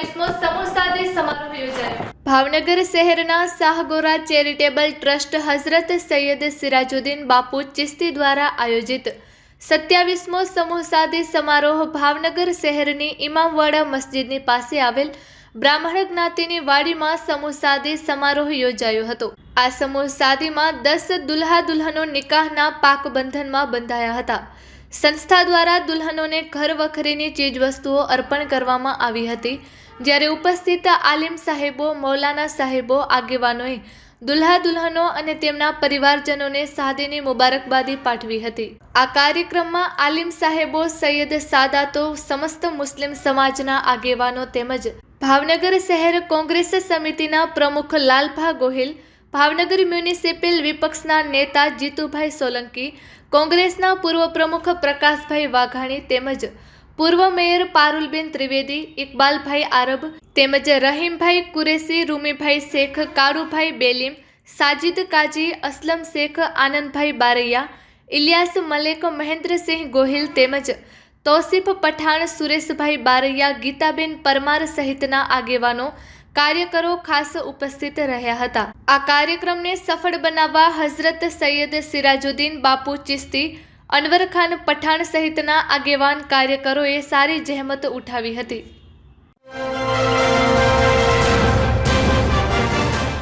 27મો સમૂહ સાદી સમારોહ યોજાયો। ભાવનગર શહેરના શાહગોરા ચેરિટેબલ ટ્રસ્ટ હઝરત સૈયદ સિરાજુદ્દીન બાપુ ચિશ્તી દ્વારા આયોજિત 27મો સમૂહ સાદી સમારોહ ભાવનગર શહેરની ઇમામવાડા મસ્જિદની પાસે આવેલ બ્રાહ્મણ જ્ઞાતિની વાડીમાં સમૂહ સાદી સમારોહ યોજાયો હતો। આ સમૂહ સાદીમાં 10 દુલ્હા દુલ્હનો નિકાહના પાકબંધનમાં બંધાયા હતા। સંસ્થા દ્વારા દુલ્હનોને ઘર વખરીની ચીજવસ્તુઓ અર્પણ કરવામાં આવી હતી, જ્યારે ઉપસ્થિત આલિમ સાહેબો, મૌલાના સાહેબો, આગેવાનોએ દુલ્હા દુલ્હનો અને તેમના પરિવારજનોને શાદીની મુબારકબાદી પાઠવી હતી। આ કાર્યક્રમમાં આલિમ સાહેબો, સૈયદ સાદાતો, સમસ્ત મુસ્લિમ સમાજના આગેવાનો તેમજ ભાવનગર શહેર કોંગ્રેસ સમિતિના પ્રમુખ લાલભા ગોહિલ, ભાવનગર મ્યુનિસિપલ વિપક્ષના નેતા જીતુભાઈ સોલંકી, કોંગ્રેસના પૂર્વ પ્રમુખ પ્રકાશભાઈ વાઘાણી તેમજ પૂર્વ મેયર પારુલબેન ત્રિવેદી, ઇકબાલભાઈ આરબ તેમજ રહીમભાઈ કુરેશી, રૂમીભાઈ શેખ, કાળુભાઈ બેલીમ, સાજિદ કાજી, અસલમ શેખ, આનંદભાઈ બારૈયા, ઇલિયાસ મલેક, મહેન્દ્રસિંહ ગોહિલ તેમજ તૌસીફ પઠાણ, સુરેશભાઈ બારૈયા, ગીતાબેન પરમાર સહિતના આગેવાનો, કાર્યકરો ખાસ ઉપસ્થિત રહ્યા હતા। આ કાર્યક્રમને સફળ બનાવવા હઝરત સૈયદ સિરાજુદ્દીન બાપુ ચિશ્તી, અનવર ખાન પઠાણ સહિતના આગેવાન કાર્યકરોએ સારી જહેમત ઉઠાવી હતી।